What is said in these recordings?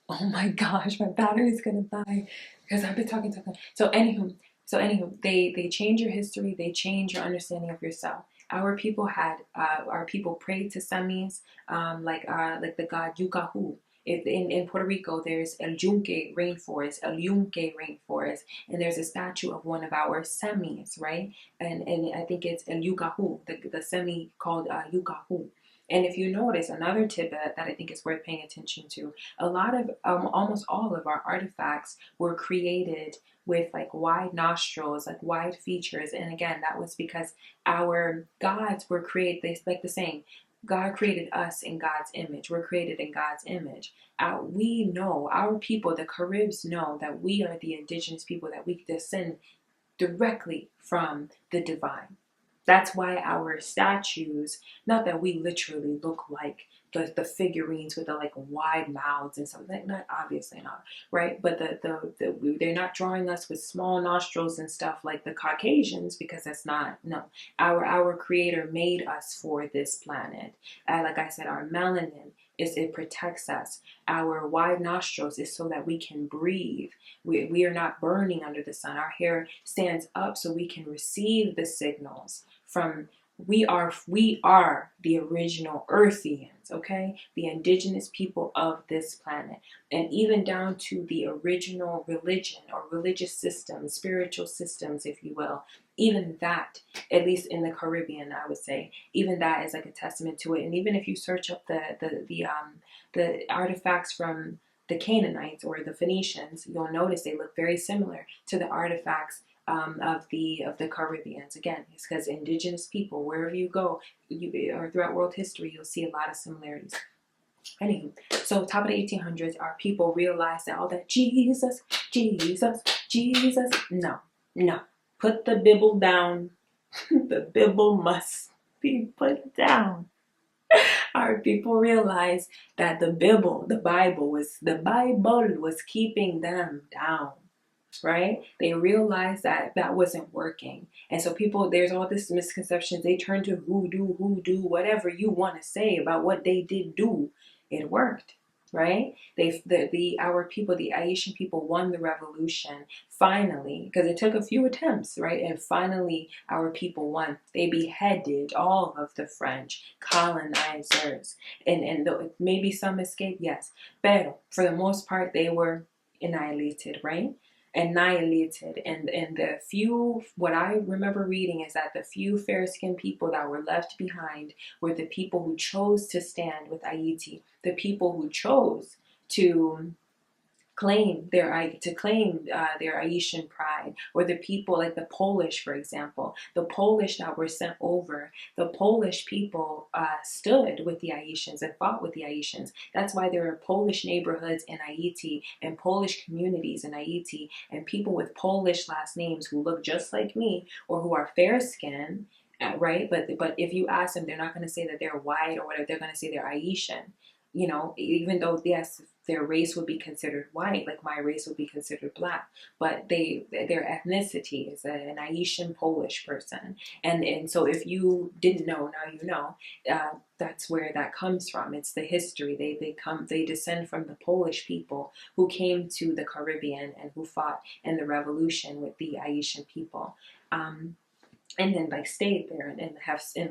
Oh my gosh, my battery's gonna die because I've been talking. So anywho, they change your history. They change your understanding of yourself. Our people prayed to semis, like the god Yukahu. If in Puerto Rico, there's El Yunque rainforest, and there's a statue of one of our semis, right? And I think it's El Yukahu, the semi called Yukahu. And if you notice, another tidbit that I think is worth paying attention to, a lot of, almost all of our artifacts were created with like wide nostrils, like wide features. And again, that was because our gods were created, like the saying, God created us in God's image. We're created in God's image. We know, our people, the Caribs know that we are the indigenous people, that we descend directly from the divine. That's why our statues, not that we literally look like the figurines with the like wide mouths and something, not obviously not, right? But they're not drawing us with small nostrils and stuff like the Caucasians, because that's not, no. Our creator made us for this planet. Like I said, our melanin it protects us. Our wide nostrils is so that we can breathe. We are not burning under the sun. Our hair stands up so we can receive the signals from, we are the original Earthians, okay? The indigenous people of this planet. And even down to the original religion or religious systems, spiritual systems, if you will, even that, at least in the Caribbean, I would say, even that is like a testament to it. And even if you search up the artifacts from the Canaanites or the Phoenicians, you'll notice they look very similar to the artifacts of the Caribbeans. Again, it's because indigenous people, wherever you go, or throughout world history, you'll see a lot of similarities. Anywho, so top of the 1800s, our people realized that all that Jesus, Jesus, Jesus, no, no. Put the Bible down. The Bible must be put down. Our people realized that the Bible was keeping them down, right? They realized that that wasn't working. And so people, there's all this misconceptions. They turn to hoodoo, whatever you want to say about what they did do. It worked, right? Our people, the Haitian people, won the revolution finally, because it took a few attempts, right? And finally our people won. They beheaded all of the French colonizers, and maybe some escaped, yes, but for the most part they were annihilated, right? Annihilated. And the few, what I remember reading is that the few fair-skinned people that were left behind were the people who chose to stand with Ayiti, the people who chose to claim their Haitian pride, or the people like the Polish, for example, the Polish that were sent over. The Polish people stood with the Haitians and fought with the Haitians. That's why there are Polish neighborhoods in Haiti and Polish communities in Haiti, and people with Polish last names who look just like me or who are fair skinned, right? But if you ask them, they're not going to say that they're white or whatever. They're going to say they're Haitian. You know, even though yes, their race would be considered white, like my race would be considered black, but their ethnicity is an Haitian Polish person, and so if you didn't know, now you know. That's where that comes from. It's the history. They descend from the Polish people who came to the Caribbean and who fought in the revolution with the Haitian people. And then like stayed there and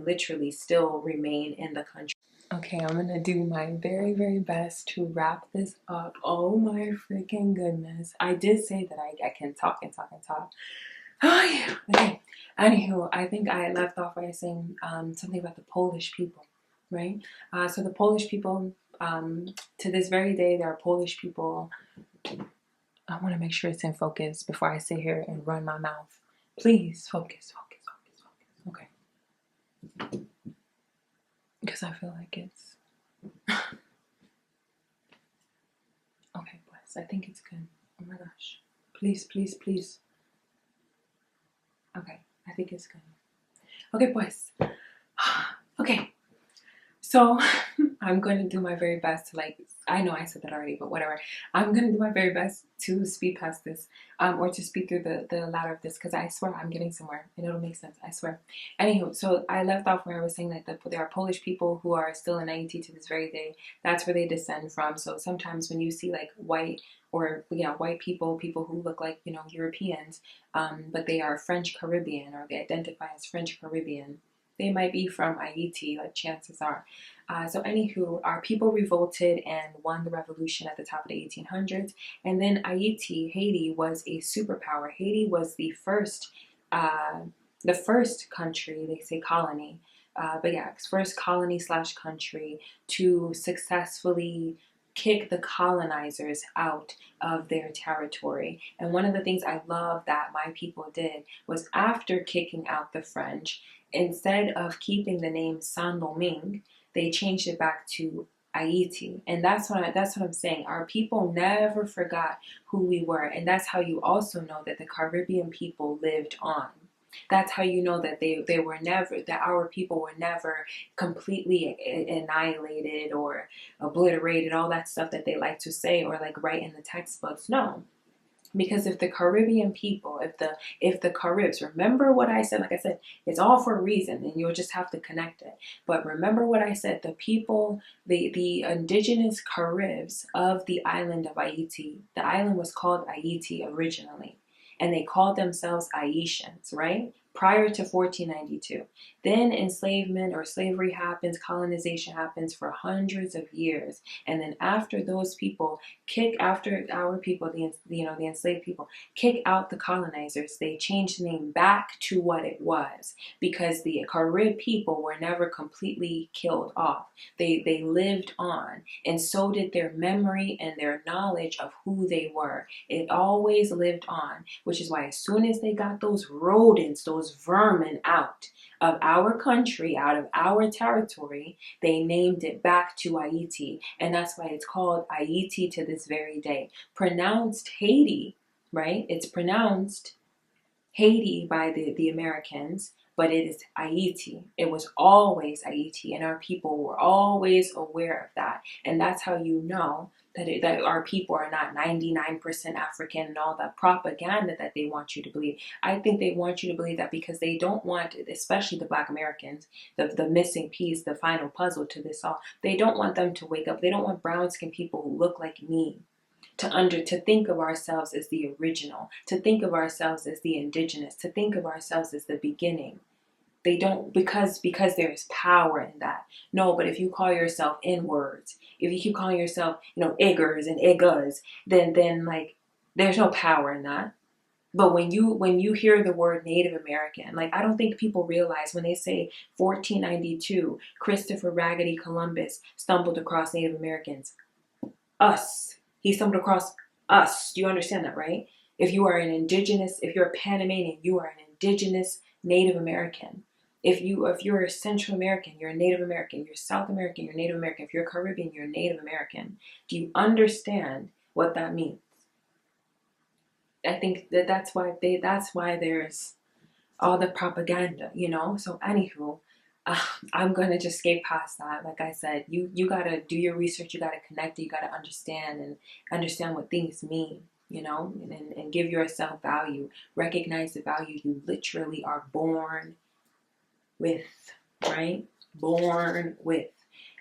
literally still remain in the country. Okay, I'm gonna do my very, very best to wrap this up. Oh my freaking goodness. I did say that I can talk and talk and talk. Oh yeah. Okay. Anywho, I think I left off by saying something about the Polish people, right? So the Polish people, to this very day, there are Polish people. I want to make sure it's in focus before I sit here and run my mouth. Please focus, focus, focus, focus. Okay. Because I feel like it's okay, bless. I think it's good. Oh my gosh. Please, please, please. Okay, I think it's good. Okay, pues. Okay. So I'm going to do my very best to like, I know I said that already, but whatever. I'm going to do my very best to speed past this, or to speed through the latter of this, because I swear I'm getting somewhere and it'll make sense. I swear. Anywho, so I left off where I was saying that there are Polish people who are still in Haiti to this very day. That's where they descend from. So sometimes when you see like white or white people, people who look like Europeans, but they are French Caribbean or they identify as French Caribbean, they might be from Ayiti, like chances are. So anywho, our people revolted and won the revolution at the top of the 1800s. And then Ayiti, Haiti, was a superpower. Haiti was the first country, they say colony, but yeah, first colony slash country to successfully kick the colonizers out of their territory. And one of the things I love that my people did was after kicking out the French, instead of keeping the name Saint Domingue, they changed it back to Ayiti. And that's what I'm saying. Our people never forgot who we were. And that's how you also know that the Caribbean people lived on. That's how you know that they were never, that our people were never completely annihilated or obliterated, all that stuff that they like to say or like write in the textbooks. No. Because if the Caribbean people, if the Caribs, remember what I said, like I said, it's all for a reason and you'll just have to connect it. But remember what I said, the people, the indigenous Caribs of the island of Ayiti, the island was called Ayiti originally. And they called themselves Haitians, right? Prior to 1492. Then enslavement or slavery happens, colonization happens for hundreds of years. And then after those people after our people, the enslaved people, kick out the colonizers, they change the name back to what it was because the Carib people were never completely killed off. They lived on, and so did their memory and their knowledge of who they were. It always lived on, which is why as soon as they got those rodents, those vermin out of our country, out of our territory, they named it back to Ayiti. And that's why it's called Ayiti to this very day. Pronounced Haiti, right? It's pronounced Haiti by the Americans, but it is Ayiti. It was always Ayiti, and our people were always aware of that. And that's how you know that our people are not 99% African and all that propaganda that they want you to believe. I think they want you to believe that because they don't want, especially the Black Americans, the missing piece, the final puzzle to this all. They don't want them to wake up. They don't want brown skinned people who look like me to think of ourselves as the original, to think of ourselves as the indigenous, to think of ourselves as the beginning. They don't, because there is power in that. No, but if you call yourself N-words, if you keep calling yourself, iggers and iggas, then like there's no power in that. But when you hear the word Native American, like I don't think people realize when they say 1492, Christopher Raggedy Columbus stumbled across Native Americans. Us. He stumbled across us. Do you understand that, right? If you're a Panamanian, you are an indigenous Native American. If you're a Central American, you're a Native American. You're South American, you're Native American. If you're Caribbean, you're Native American. Do you understand what that means? I think that's why there's all the propaganda, So anywho, I'm gonna just skate past that. Like I said, you gotta do your research. You gotta connect. You gotta understand what things mean. And give yourself value. Recognize the value you literally are born with, right? Born with.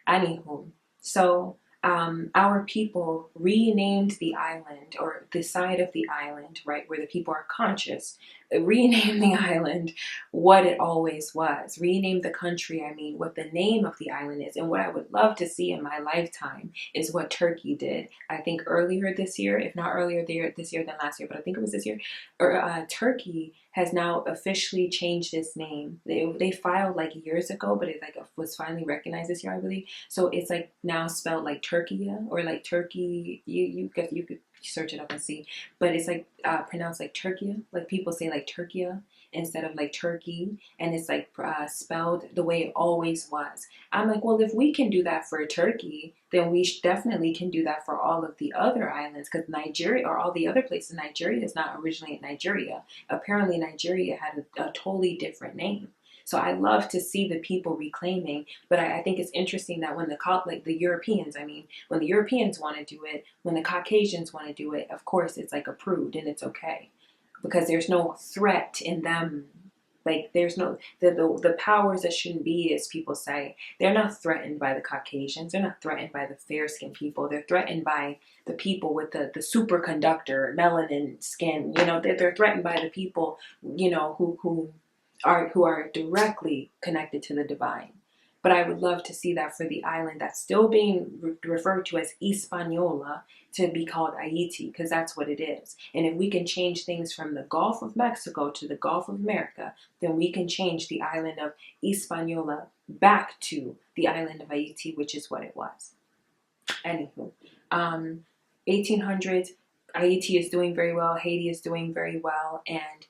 Anywho, so our people renamed the island, or the side of the island, right, where the people are conscious, renamed the island what it always was. Renamed the country, what the name of the island is. And what I would love to see in my lifetime is what Turkey did. I think earlier this year, if not earlier this year than last year, but I think it was this year, Turkey has now officially changed its name. They filed like years ago, but it was finally recognized this year, I believe. So it's like now spelled like Turkey or like Turkey. You could search it up and see, but it's like pronounced like Turkey. Like people say like Turkey instead of like Turkey, and it's like spelled the way it always was. I'm like, well, if we can do that for Turkey, then we definitely can do that for all of the other islands, because Nigeria or all the other places. Nigeria is not originally Nigeria. Apparently, Nigeria had a totally different name. So I love to see the people reclaiming, but I think it's interesting that when like the Europeans, I mean, when the Europeans want to do it, when the Caucasians want to do it, of course it's like approved and it's okay because there's no threat in them. Like there's no the powers that shouldn't be, as people say, they're not threatened by the Caucasians. They're not threatened by the fair skinned people. They're threatened by the people with the superconductor melanin skin. You know, they're threatened by the people, you know, who are directly connected to the divine. But I would love to see that for the island that's still being referred to as Hispaniola to be called Ayiti, because that's what it is. And if we can change things from the Gulf of Mexico to the Gulf of America, then we can change the island of Hispaniola back to the island of Ayiti, which is what it was. Anywho, 1800s, Haiti is doing very well, Haiti is doing very well, and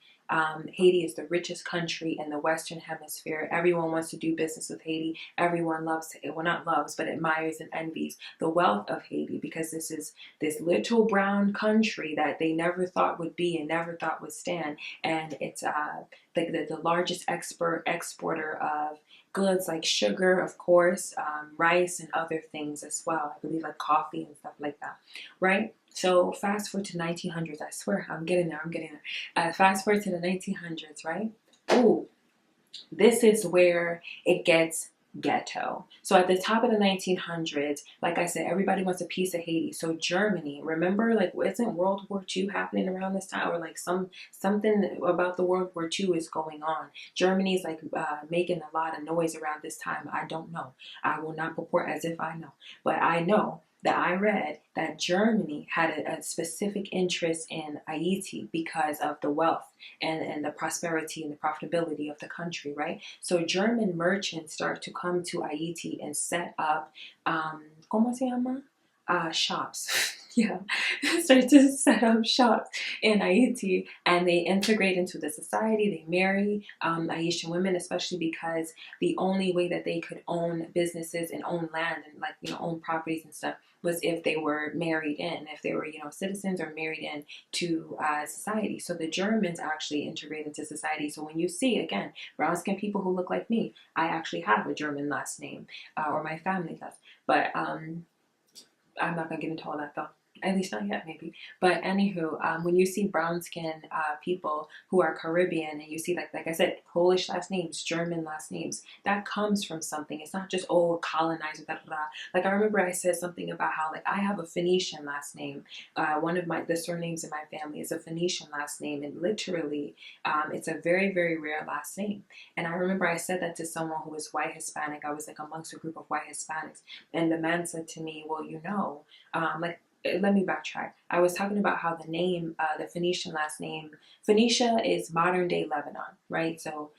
Haiti is the richest country in the Western Hemisphere. Everyone wants to do business with Haiti. Everyone loves, well, not loves, but admires and envies the wealth of Haiti because this is this little brown country that they never thought would be and never thought would stand. And it's the largest exporter of goods like sugar, of course, rice, and other things as well. I believe like coffee and stuff like that, right? So fast forward to 1900s. I swear, I'm getting there. Fast forward to the 1900s, right? Ooh, this is where it gets ghetto. So at the top of the 1900s, like I said, everybody wants a piece of Haiti. So Germany, remember, like, isn't World War II happening around this time, or like something about the World War II is going on? Germany's like making a lot of noise around this time. I don't know. I will not purport as if I know, but I know that I read that Germany had a specific interest in Ayiti because of the wealth and the prosperity and the profitability of the country, right? So German merchants start to come to Ayiti and set up, ¿cómo se llama? Shops. Yeah, start to set up shops in Haiti, and they integrate into the society. They marry Haitian women, especially because the only way that they could own businesses and own land and, like, you know, own properties and stuff was if they were married in, if they were, you know, citizens or married in to society. So the Germans actually integrate into society. So when you see, again, brown skinned people who look like me, I actually have a German last name, or my family does. But I'm not gonna get into all that though. At least not yet, maybe. But anywho, when you see brown skinned people who are Caribbean, and you see, like I said, Polish last names, German last names, that comes from something. It's not just, oh, colonizer, da, da, da. Like, I remember I said something about how, like, I have a Phoenician last name. One of the surnames in my family is a Phoenician last name, and literally, it's a very, very rare last name. And I remember I said that to someone who was white Hispanic. I was like amongst a group of white Hispanics, and the man said to me, well, you know, like, let me backtrack. I was talking about how the name, the Phoenician last name, Phoenicia is modern day Lebanon, right? So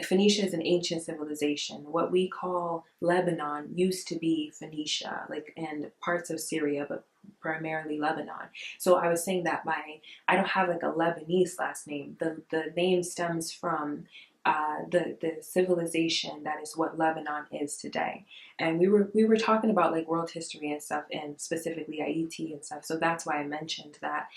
Phoenicia is an ancient civilization. What we call Lebanon used to be Phoenicia, like, and parts of Syria, but primarily Lebanon. So I was saying that I don't have like a Lebanese last name. The name stems from the civilization that is what Lebanon is today. And we were talking about like world history and stuff, and specifically Ayiti and stuff. So that's why I mentioned that,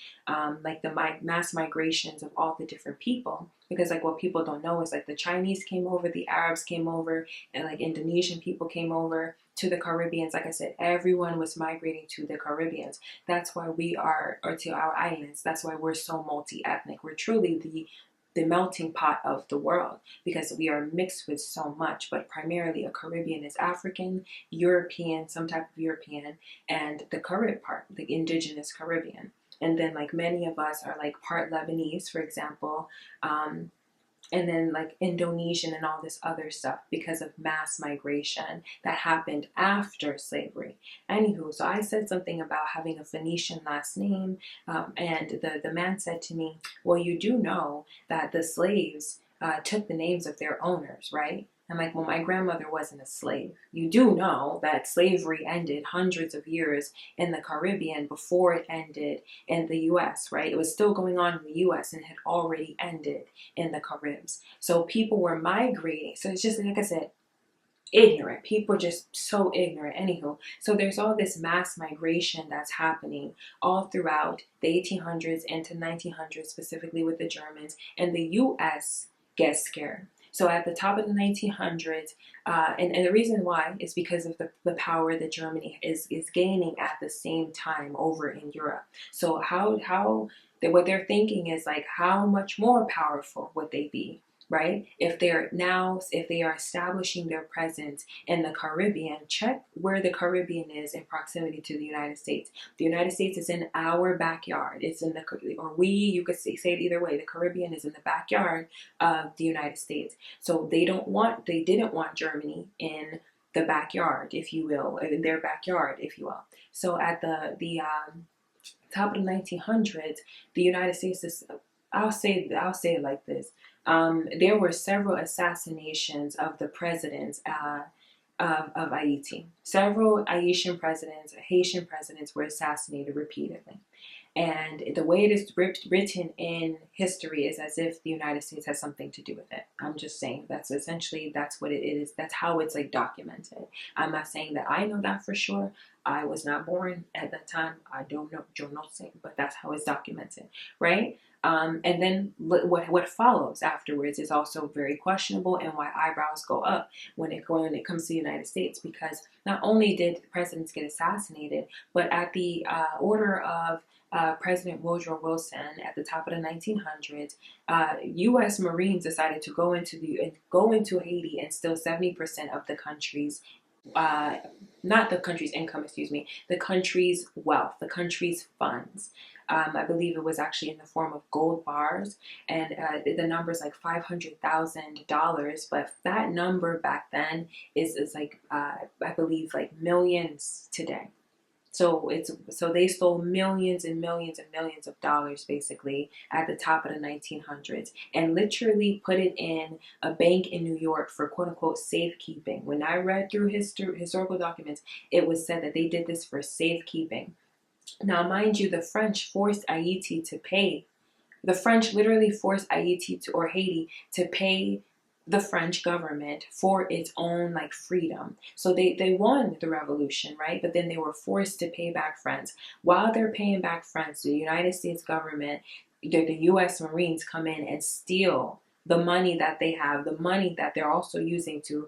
like the mass migrations of all the different people. Because like what people don't know is like the Chinese came over, the Arabs came over, and like Indonesian people came over to the Caribbeans. Like I said, everyone was migrating to the Caribbeans. That's why we are, or to our islands. That's why we're so multi-ethnic. We're truly the melting pot of the world because we are mixed with so much, but primarily a Caribbean is African, European, some type of European, and the Carib part, the indigenous Caribbean. And then like many of us are like part Lebanese, for example, and then like Indonesian and all this other stuff because of mass migration that happened after slavery. Anywho, so I said something about having a Phoenician last name, and the man said to me, well, you do know that the slaves took the names of their owners, right? I'm like, well, my grandmother wasn't a slave. You do know that slavery ended hundreds of years in the Caribbean before it ended in the US, right? It was still going on in the US and had already ended in the Caribs. So people were migrating. So it's just, like I said, ignorant. People just so ignorant. Anywho, so there's all this mass migration that's happening all throughout the 1800s into 1900s, specifically with the Germans, and the US gets scared. So at the top of the 1900s, and the reason why is because of the power that Germany is gaining at the same time over in Europe. So what they're thinking is like, how much more powerful would they be, right? If they are establishing their presence in the Caribbean. Check where the Caribbean is in proximity to the United States. The United States is in our backyard. It's in you could say it either way. The Caribbean is in the backyard of the United States. So they didn't want Germany in the backyard, if you will, in their backyard, if you will. So at the top of the 1900s, the United States is, I'll say it like this. There were several assassinations of the presidents of Ayiti. Several Haitian presidents were assassinated repeatedly. And the way it is written in history is as if the United States has something to do with it. I'm just saying that's what it is. That's how it's like documented. I'm not saying that I know that for sure. I was not born at that time. I don't know, but that's how it's documented, right? And then what follows afterwards is also very questionable, and why eyebrows go up when it comes to the United States, because not only did presidents get assassinated, but at the order of President Woodrow Wilson at the top of the 1900s, U.S. Marines decided to go into Haiti and steal 70% of the country's not the country's income, excuse me, the country's wealth, the country's funds. I believe it was actually in the form of gold bars, and the number is like $500,000. But that number back then is like I believe like millions today. So they stole millions and millions and millions of dollars basically at the top of the 1900s, and literally put it in a bank in New York for quote unquote safekeeping. When I read through historical documents, it was said that they did this for safekeeping. Now, mind you, the French forced Ayiti to pay. The French literally forced Ayiti or Haiti to pay the French government for its own like freedom. So they won the revolution, right? But then they were forced to pay back France. While they're paying back France, the United States government, the U.S. Marines come in and steal the money that they have, the money that they're also using to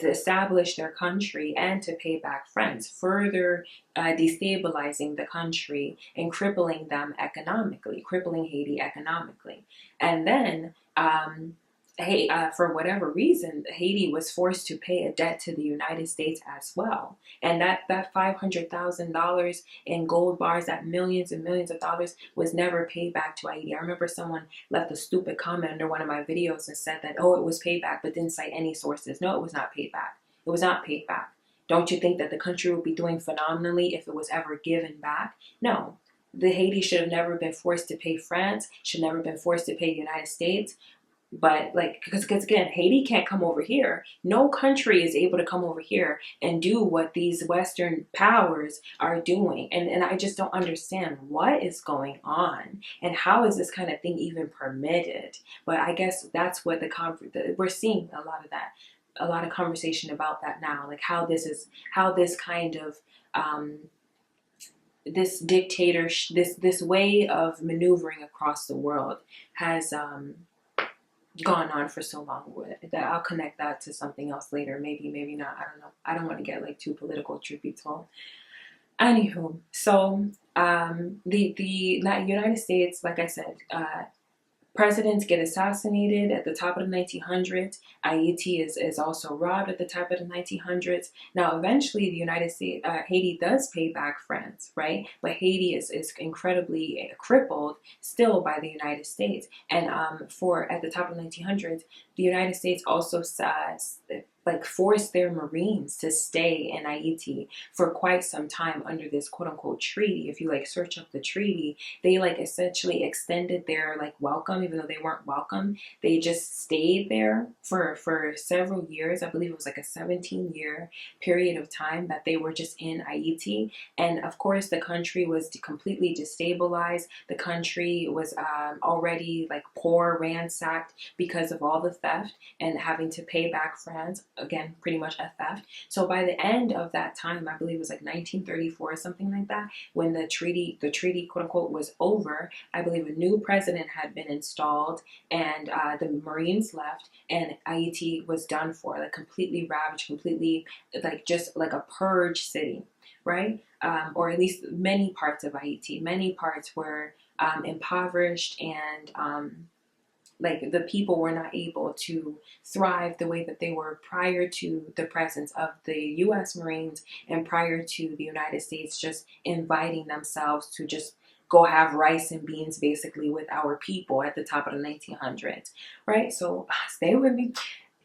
establish their country and to pay back France, further destabilizing the country and crippling them economically, crippling Haiti economically. And then for whatever reason, Haiti was forced to pay a debt to the United States as well. And that $500,000 in gold bars, that millions and millions of dollars, was never paid back to Haiti. I remember someone left a stupid comment under one of my videos and said that, oh, it was paid back, but didn't cite any sources. No, it was not paid back. It was not paid back. Don't you think that the country would be doing phenomenally if it was ever given back? No. The Haiti should have never been forced to pay France, should never been forced to pay the United States. But because again, Haiti can't come over here. No country is able to come over here and do what these Western powers are doing. And I just don't understand what is going on and how is this kind of thing even permitted. But I guess that's what we're seeing a lot of that, a lot of conversation about that now, like how this kind of this dictator, this way of maneuvering across the world has gone on for so long. That I'll connect that to something else later. Maybe not. I don't know. I don't want to get like too political, truth be told. Anywho, so the United States, like I said, presidents get assassinated at the top of the 1900s. Ayiti is also robbed at the top of the 1900s. Now, eventually, the United States, Haiti does pay back France, right? But Haiti is incredibly crippled still by the United States. And at the top of the 1900s, the United States also forced their Marines to stay in Ayiti for quite some time under this quote unquote treaty. If you search up the treaty, they essentially extended their welcome, even though they weren't welcome. They just stayed there for several years. I believe it was a 17-year period of time that they were just in Ayiti. And of course, the country was completely destabilized. The country was already poor, ransacked because of all the theft and having to pay back France. again, pretty much a theft. So by the end of that time, I believe it was like 1934 or something like that, when the treaty, quote unquote, was over, I believe a new president had been installed, and the Marines left, and Ayiti was done for, like completely ravaged, completely, like just like a purge city, right? Or at least many parts of Haiti. Many parts were impoverished, and like the people were not able to thrive the way that they were prior to the presence of the U.S. Marines, and prior to the United States just inviting themselves to just go have rice and beans basically with our people at the top of the 1900s, right? So stay with me.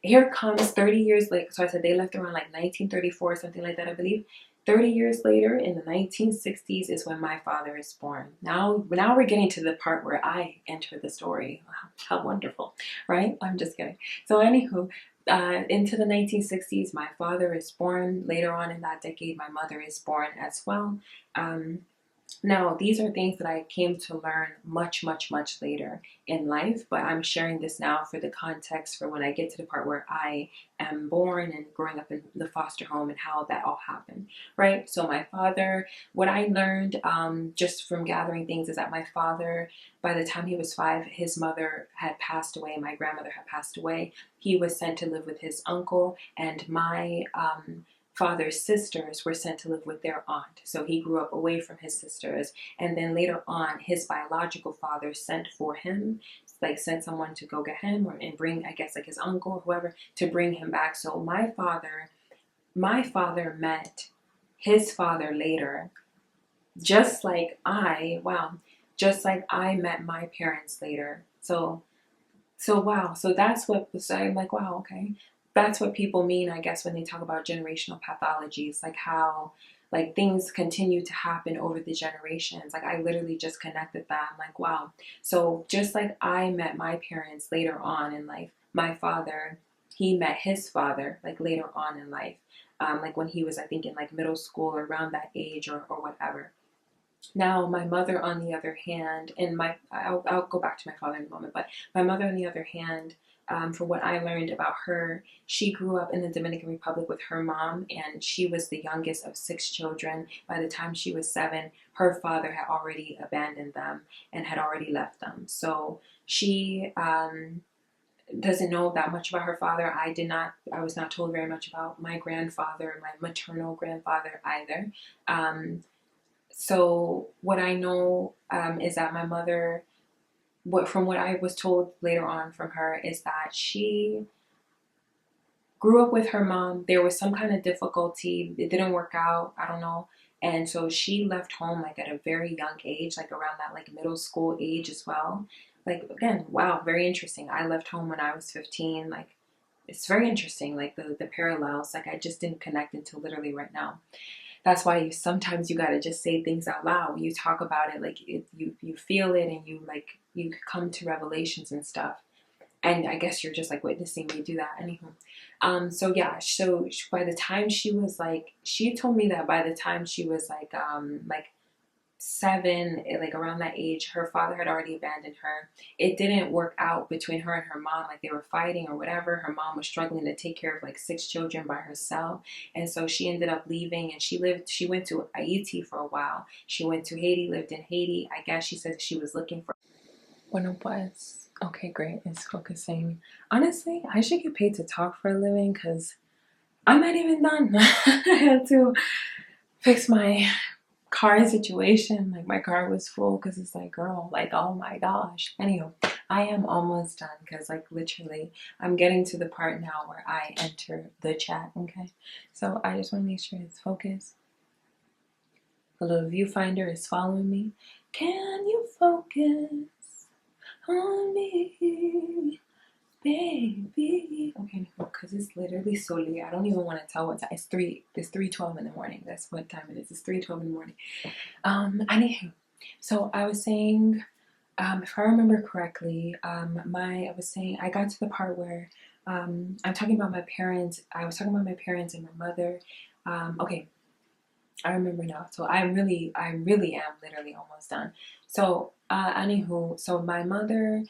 Here comes 30 years later. So I said they left around like 1934 or something like that, I believe. 30 years later, in the 1960s, is when my father is born. Now we're getting to the part where I enter the story. Wow, how wonderful, right? I'm just kidding. So anywho, into the 1960s, my father is born. Later on in that decade, my mother is born as well. Now, these are things that I came to learn much, much, much later in life, but I'm sharing this now for the context for when I get to the part where I am born and growing up in the foster home and how that all happened, right? So my father, what I learned just from gathering things is that my father, by the time he was 5, his mother had passed away, my grandmother had passed away. He was sent to live with his uncle, and my father's sisters were sent to live with their aunt. So he grew up away from his sisters. And then later on, his biological father sent for him, like sent someone to go get him, and bring, I guess, like his uncle or whoever, to bring him back. So my father met his father later, just like I met my parents later. So wow, so that's what, so I'm like, wow, okay. That's what people mean, I guess, when they talk about generational pathologies, like how like things continue to happen over the generations. Like I literally just connected that. I'm like, wow. So just like I met my parents later on in life, my father, he met his father like later on in life. Like when he was, I think, in like middle school or around that age, or whatever. Now, my mother, on the other hand, and I'll go back to my father in a moment, but my mother, on the other hand, for what I learned about her, she grew up in the Dominican Republic with her mom, and she was the youngest of 6 children. By the time she was 7, her father had already abandoned them and had already left them. So she doesn't know that much about her father. I was not told very much about my grandfather, my maternal grandfather either. So what I know is that my mother, from what I was told later on from her, is that she grew up with her mom. There was some kind of difficulty. It didn't work out. I don't know. And so she left home like at a very young age, like around that like middle school age as well. Like again, wow, very interesting. I left home when I was 15. Like it's very interesting, like the parallels. Like I just didn't connect until literally right now. That's why sometimes you gotta just say things out loud. When you talk about it, like you feel it, and you come to revelations and stuff. And I guess you're just like witnessing me do that. Anywho, so yeah, so by the time she was like, she told me that by the time she was like 7, like around that age, her father had already abandoned her. It didn't work out between her and her mom, like they were fighting or whatever. Her mom was struggling to take care of like 6 children by herself, and so she ended up leaving, and she went to Ayiti for a while. She went to Haiti, lived in Haiti. I guess she said she was looking for. Bueno, pues. Okay, great. It's focusing. Honestly, I should get paid to talk for a living because I'm not even done. I had to fix my car situation. Like my car was full because it's like, girl, like, oh my gosh. Anyhow, I am almost done because like literally I'm getting to the part now where I enter the chat. Okay, so I just want to make sure it's focused. The little viewfinder is following me. Can you focus on me, baby? Okay, because it's literally so late. I don't even want to tell what time. It's 3:12 in the morning. That's what time it is. It's 3:12 in the morning. Anywho, so I was saying, if I remember correctly, I was saying I got to the part where I'm talking about my parents. I was talking about my parents and my mother. Okay, I remember now. So I really am literally almost done. So, anywho, so my mother,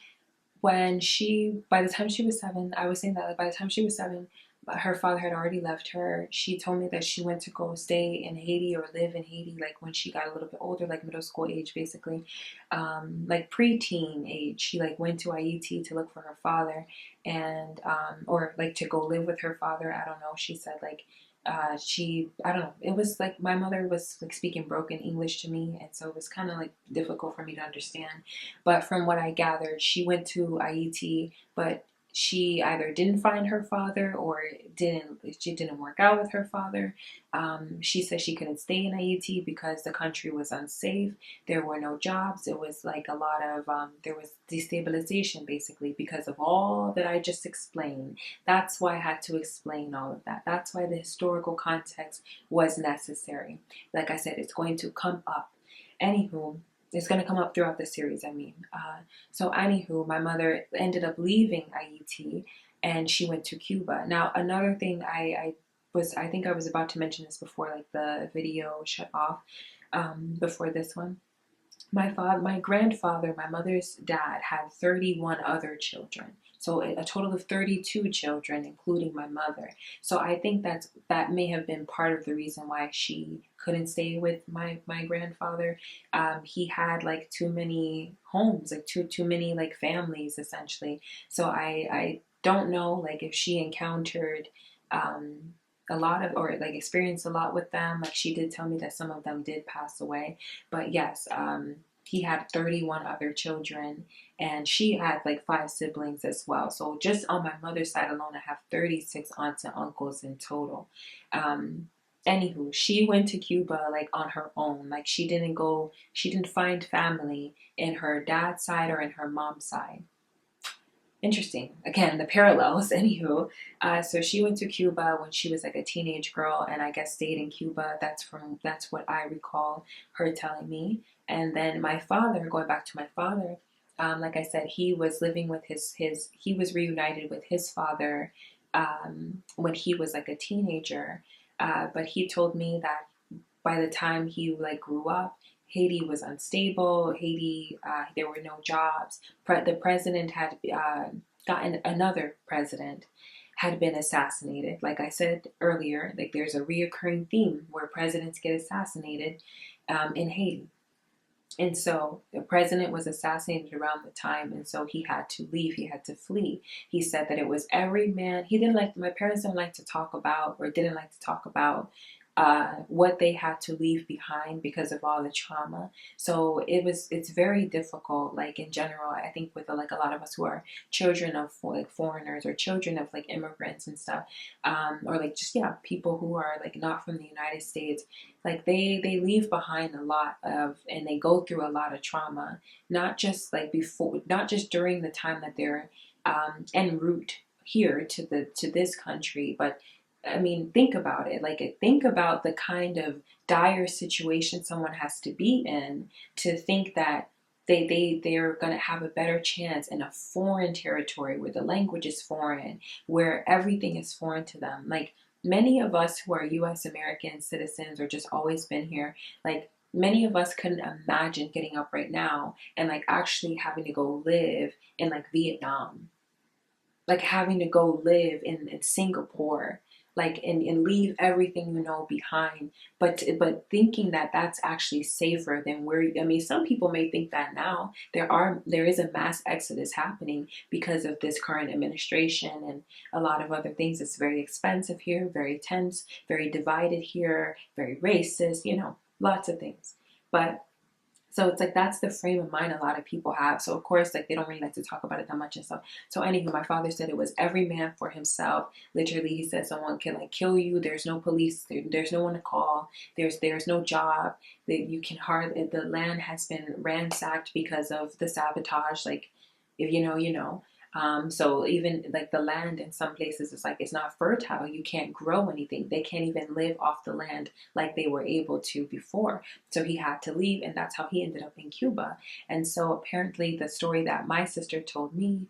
by the time she was 7, I was saying that like by the time she was 7, her father had already left her. She told me that she went to go stay in Haiti or live in Haiti, like when she got a little bit older, like middle school age, basically, like preteen age. She like went to Ayiti to look for her father, and or like to go live with her father. I don't know. She said like I don't know. It was like my mother was like speaking broken English to me, and so it was kind of like difficult for me to understand. But from what I gathered, she went to Ayiti, but she either didn't find her father or she didn't work out with her father. She said she couldn't stay in Haiti because the country was unsafe. There were no jobs. It was like a lot of there was destabilization basically because of all that I just explained. That's why I had to explain all of that. That's why the historical context was necessary. Like I said, it's going to come up. Anywho, it's going to come up throughout the series, I mean. So anywho, my mother ended up leaving Haiti and she went to Cuba. Now, another thing I think I was about to mention this before, like the video shut off before this one. My grandfather, my mother's dad, had 31 other children. So a total of 32 children, including my mother. So I think that may have been part of the reason why she couldn't stay with my grandfather. He had like too many homes, like too many like families essentially. So I don't know like if she encountered a lot of or like experienced a lot with them. Like she did tell me that some of them did pass away, but yes, he had 31 other children and she had like 5 siblings as well. So just on my mother's side alone, I have 36 aunts and uncles in total. um Anywho, she went to Cuba like on her own. Like she didn't find family in her dad's side or in her mom's side. Interesting. Again, the parallels. Anywho, so she went to Cuba when she was like a teenage girl, and I guess stayed in Cuba. That's what I recall her telling me. And then my father, going back to my father, like I said, he was living with his he was reunited with his father when he was like a teenager. But he told me that by the time he like grew up, Haiti was unstable. Haiti, there were no jobs. The president had gotten another president had been assassinated. Like I said earlier, like there's a reoccurring theme where presidents get assassinated in Haiti. And so the president was assassinated around the time, and so he had to leave. He had to flee. He said that it was every man. He didn't like. My parents didn't like to talk about, or didn't like to talk about, what they had to leave behind because of all the trauma. So it's very difficult. Like in general, I think with like a lot of us who are children of like foreigners or children of like immigrants and stuff, or like just yeah, people who are like not from the United States, like they leave behind a lot of and they go through a lot of trauma, not just like before, not just during the time that they're en route here to this country, but I mean, think about it. Like, think about the kind of dire situation someone has to be in to think that they're going to have a better chance in a foreign territory where the language is foreign, where everything is foreign to them. Like, many of us who are U.S. American citizens or just always been here, like, many of us couldn't imagine getting up right now and like actually having to go live in like Vietnam, like having to go live in Singapore, like and leave everything you know behind, but thinking that that's actually safer than where I mean some people may think that now there is a mass exodus happening because of this current administration and a lot of other things. It's very expensive here, very tense, very divided here, very racist, you know, lots of things. But so it's like that's the frame of mind a lot of people have. So of course, like they don't really like to talk about it that much and stuff. So anyway, my father said it was every man for himself. Literally, he said someone can like kill you. There's no police. There's no one to call. There's no job. That you can hardly. The land has been ransacked because of the sabotage. Like if you know, you know. So even like the land in some places, it's like it's not fertile. You can't grow anything. They can't even live off the land like they were able to before. So he had to leave, and that's how he ended up in Cuba. And so apparently, the story that my sister told me,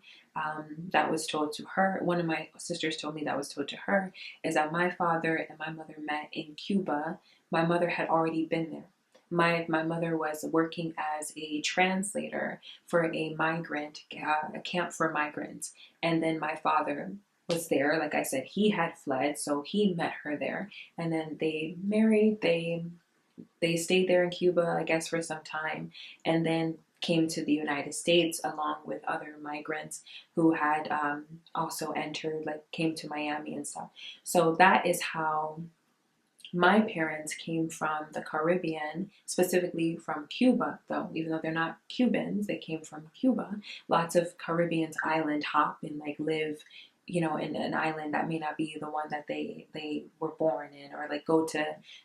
that was told to her, one of my sisters told me that was told to her, is that my father and my mother met in Cuba. My mother had already been there. My mother was working as a translator for a migrant, a camp for migrants. And then my father was there. Like I said, he had fled, so he met her there, and then they married. They stayed there in Cuba, I guess, for some time, and then came to the United States along with other migrants who had also entered, like came to Miami and stuff. So that is how my parents came from the Caribbean, specifically from Cuba, though, even though they're not Cubans, they came from Cuba. Lots of Caribbeans island hop and like live, in an island that may not be the one that they were born in, or like go to,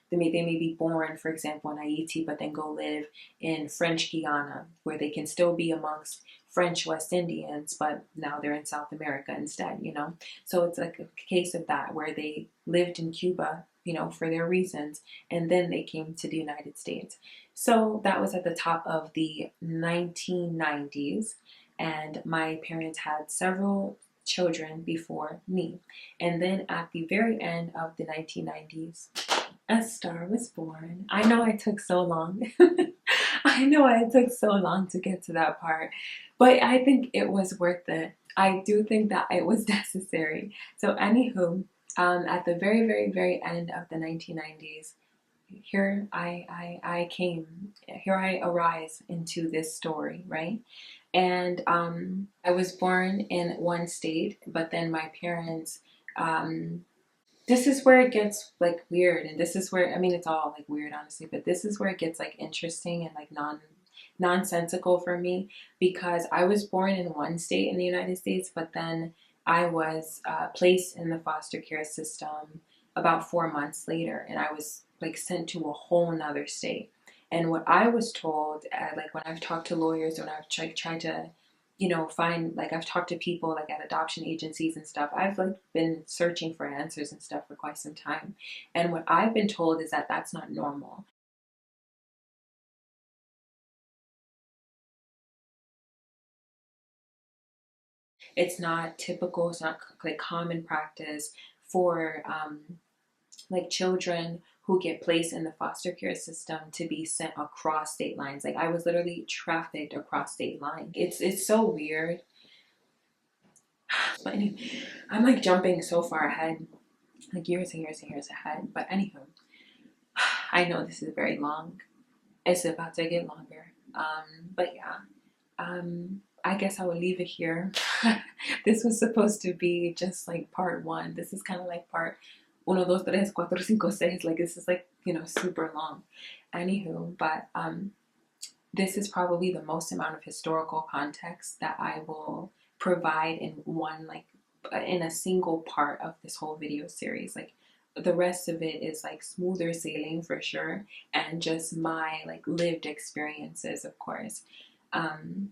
they may be born, for example, in Ayiti, but then go live in French Guiana, where they can still be amongst French West Indians, but now they're in South America instead. So it's like a case of that, where they lived in Cuba, for their reasons, and then they came to the United States. So that was at the top of the 1990s, and my parents had several children before me. And then at the very end of the 1990s, a star was born. I know I took so long. I know it took so long to get to that part, but I think it was worth it. I do think that it was necessary. So, anywho, at the very, very, very end of the 1990s, here I came, here I arise into this story, right? And I was born in one state, but then my parents, um, this is where it gets like weird, and this is where, I mean, it's all like weird, honestly, but this is where it gets like interesting and like nonsensical for me, because I was born in one state in the United States, but then I was placed in the foster care system about 4 months later, and I was like sent to a whole nother state. And what I was told, like when I've talked to lawyers, when I've tried to, find, like I've talked to people like at adoption agencies and stuff, I've like been searching for answers and stuff for quite some time. And what I've been told is that that's not normal. It's not typical, it's not like common practice for like children who get placed in the foster care system to be sent across state lines. Like I was literally trafficked across state lines. It's so weird. But anyway, I'm like jumping so far ahead, like years and years and years ahead. But anywho, I know this is very long. It's about to get longer. But yeah, I guess I will leave it here. This was supposed to be just like part one. This is kind of like part uno, dos, tres, cuatro, cinco, seis. Like this is like, super long. Anywho, but this is probably the most amount of historical context that I will provide in one, like in a single part of this whole video series. Like the rest of it is like smoother sailing for sure, and just my like lived experiences, of course. Um,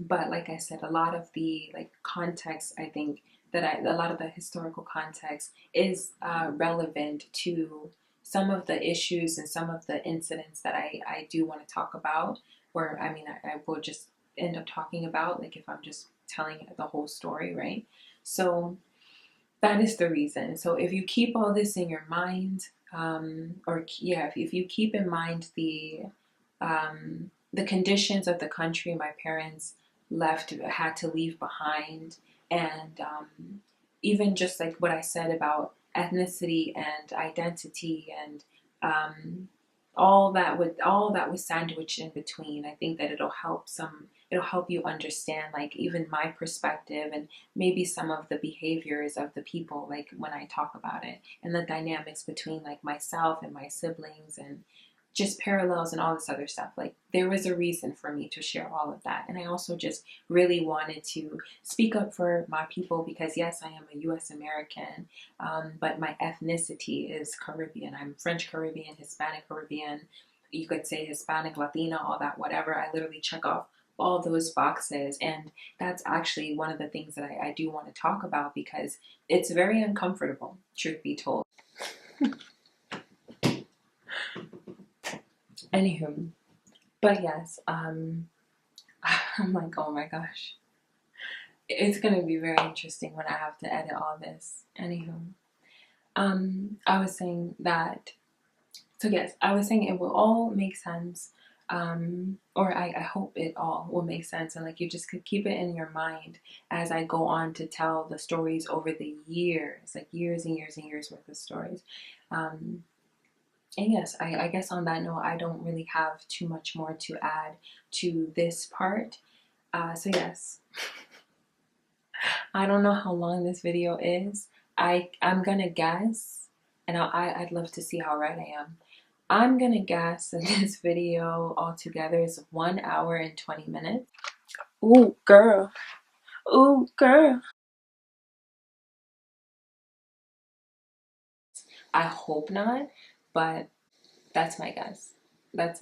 but like I said, a lot of the like context, I think a lot of the historical context is relevant to some of the issues and some of the incidents that I do want to talk about, or I mean, I will just end up talking about, like if I'm just telling the whole story, right? So that is the reason. So if you keep all this in your mind, or yeah, if you keep in mind the conditions of the country my parents had to leave behind, and even just like what I said about ethnicity and identity, and um, all that was sandwiched in between. I think that it'll help you understand like even my perspective, and maybe some of the behaviors of the people, like when I talk about it, and the dynamics between like myself and my siblings, and just parallels and all this other stuff. Like there was a reason for me to share all of that. And I also just really wanted to speak up for my people, because yes, I am a US American, but my ethnicity is Caribbean. I'm French Caribbean, Hispanic Caribbean. You could say Hispanic, Latina, all that, whatever. I literally check off all those boxes. And that's actually one of the things that I do want to talk about, because it's very uncomfortable, truth be told. Anywho, but yes, I'm like, oh my gosh. It's gonna be very interesting when I have to edit all this. Anywho, I was saying that, so yes, I was saying it will all make sense Or I hope it all will make sense, and like you just could keep it in your mind as I go on to tell the stories over the years, like years and years and years worth of stories. Um, and yes, I guess on that note, I don't really have too much more to add to this part. So yes, I don't know how long this video is. I'm gonna guess, and I'd love to see how right I am. I'm gonna guess that this video altogether is 1 hour and 20 minutes. Ooh, girl. Ooh, girl. I hope not, but that's my guess.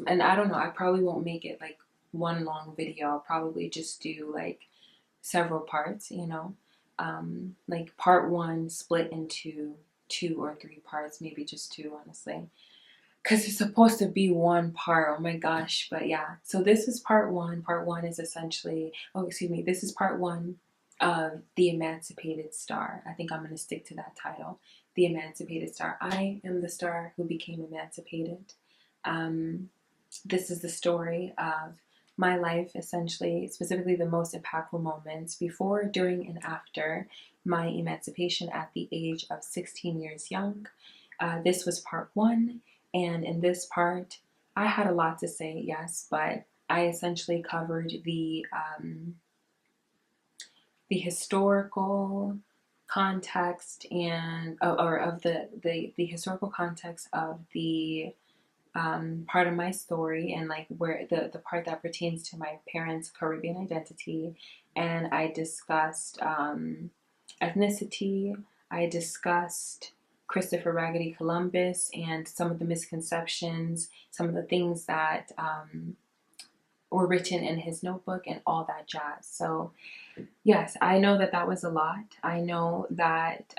And I don't know, I probably won't make it like one long video. I'll probably just do like several parts, you know. Like part one split into 2 or 3 parts, maybe just two, honestly. Because it's supposed to be one part. Oh my gosh. But yeah. So this is part one. Part one is essentially, oh, excuse me, this is part one of The Emancipated Star. I think I'm going to stick to that title. The Emancipated Star. I am the star who became emancipated. Um, this is the story of my life, essentially, specifically the most impactful moments before, during, and after my emancipation at the age of 16 years young. This was part one, and in this part, I had a lot to say, yes, but I essentially covered the historical context and or of the historical context of the part of my story, and like where the part that pertains to my parents' Caribbean identity. And I discussed ethnicity. I discussed Christopher Raggedy Columbus and some of the misconceptions, some of the things that were written in his notebook and all that jazz. So yes, I know that that was a lot. I know that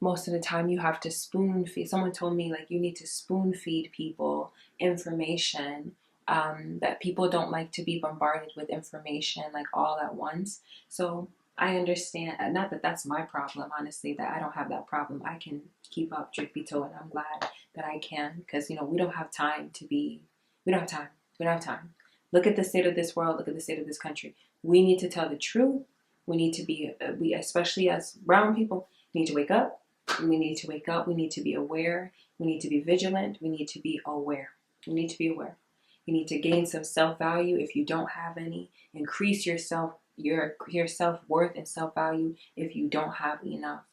most of the time you have to spoon feed. Someone told me like you need to spoon feed people information. That people don't like to be bombarded with information like all at once. So I understand. Not that that's my problem, honestly. That I don't have that problem. I can keep up, truth be told, and I'm glad that I can, because you know we don't have time to be. We don't have time. We don't have time. Look at the state of this world. Look at the state of this country. We need to tell the truth. We need to be. We, especially as brown people, need to wake up. We need to wake up. We need to be aware. We need to be vigilant. We need to be aware. We need to be aware. You need to gain some self-value if you don't have any. Increase your self-worth and self-value if you don't have enough.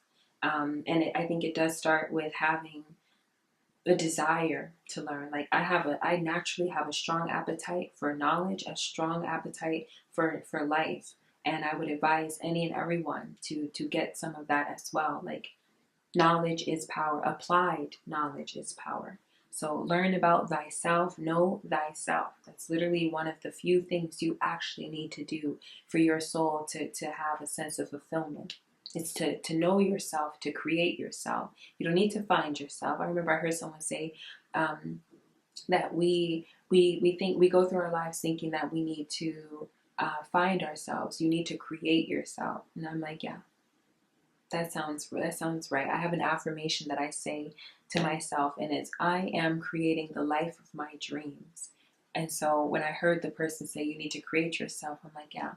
I think it does start with having the desire to learn. Like I naturally have a strong appetite for knowledge, a strong appetite for life, and I would advise any and everyone to get some of that as well. Like knowledge is power. Applied knowledge is power. So learn about thyself, know thyself. That's literally one of the few things you actually need to do for your soul to have a sense of fulfillment. It's to know yourself, to create yourself. You don't need to find yourself. I remember I heard someone say that we think we go through our lives thinking that we need to find ourselves. You need to create yourself. And I'm like, yeah, that sounds right. I have an affirmation that I say to myself, and it's I am creating the life of my dreams. And so when I heard the person say you need to create yourself, I'm like, yeah,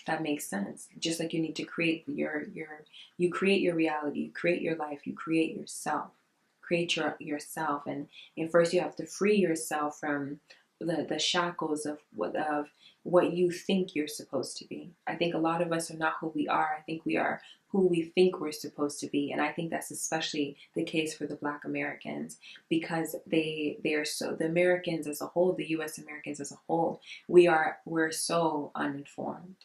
that makes sense. Just like you need to create you create your reality, you create your life, you create yourself. Create yourself, and first you have to free yourself from the shackles of what you think you're supposed to be. I think a lot of us are not who we are. I think we are who we think we're supposed to be, and I think that's especially the case for the Black Americans, because they are so, the Americans as a whole, the U.S. Americans as a whole, we're so uninformed.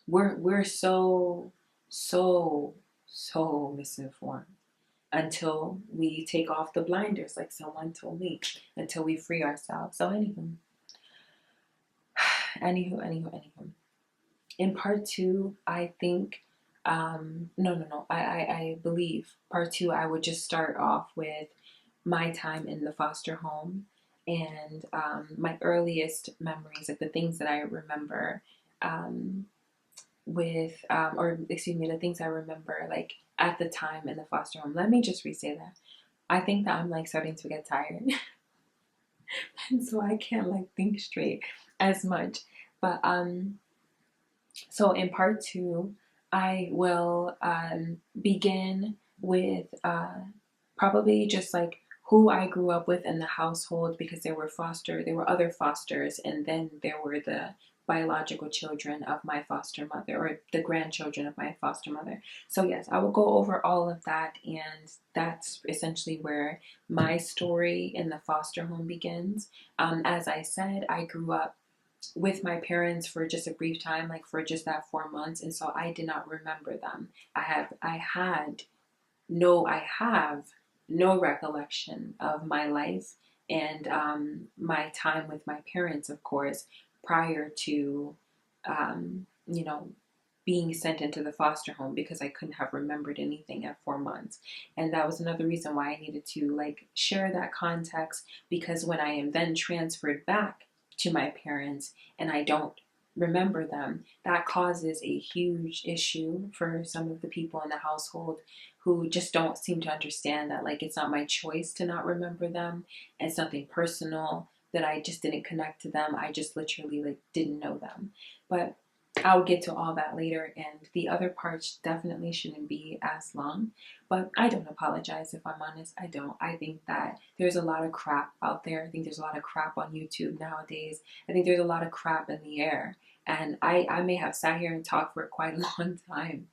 We're so misinformed until we take off the blinders, like someone told me, until we free ourselves. So anywho. In part two, I think, no. I believe part two, I would just start off with my time in the foster home and my earliest memories, like the things that I remember or excuse me, the things I remember like at the time in the foster home. Let me just re-say that. I think that I'm like starting to get tired. and so I can't like think straight as much. But so in part two, I will begin with probably just like who I grew up with in the household, because there were other fosters, and then there were the biological children of my foster mother, or the grandchildren of my foster mother. So yes, I will go over all of that, and that's essentially where my story in the foster home begins. As I said, I grew up with my parents for just a brief time, like for just that 4 months, and so I did not remember them. I have no recollection of my life and my time with my parents, of course, prior to you know, being sent into the foster home, because I couldn't have remembered anything at 4 months. And that was another reason why I needed to like share that context, because when I am then transferred back to my parents and I don't remember them, that causes a huge issue for some of the people in the household who just don't seem to understand that like it's not my choice to not remember them. It's nothing personal, that I just didn't connect to them. I just literally like didn't know them. But I'll get to all that later, and the other parts definitely shouldn't be as long. But I don't apologize, if I'm honest. I don't. I think that there's a lot of crap out there. I think there's a lot of crap on YouTube nowadays. I think there's a lot of crap in the air. And I may have sat here and talked for quite a long time.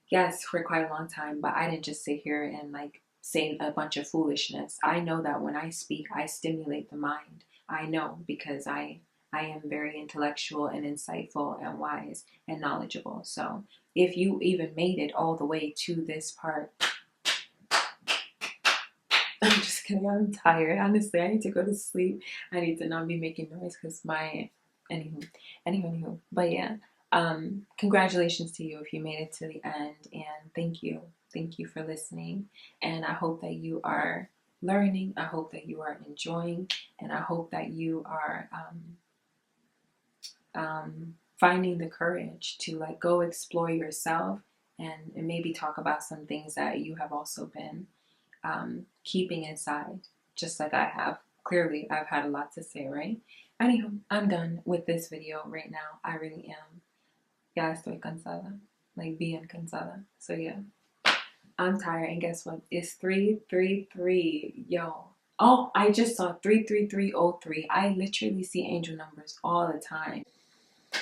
Yes, for quite a long time, but I didn't just sit here and like say a bunch of foolishness. I know that when I speak, I stimulate the mind. I know, because I am very intellectual and insightful and wise and knowledgeable. So if you even made it all the way to this part, I'm just kidding. I'm tired. Honestly, I need to go to sleep. I need to not be making noise because my anywho. But yeah, congratulations to you if you made it to the end, and thank you for listening. And I hope that you are learning. I hope that you are enjoying, and I hope that you are finding the courage to like go explore yourself, and maybe talk about some things that you have also been keeping inside, just like I have. Clearly, I've had a lot to say, right? Anywho, I'm done with this video right now. I really am. Ya estoy cansada. Like, bien cansada. So yeah, I'm tired, and guess what? It's 333. Yo. Oh, I just saw 33303. I literally see angel numbers all the time.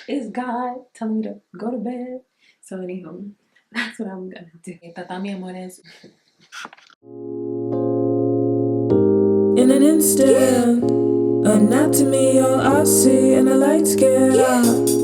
It's God telling me to go to bed. So anywho, that's what I'm gonna do. Tatami amores. In an instant, anatomy all I see, and the lights get out.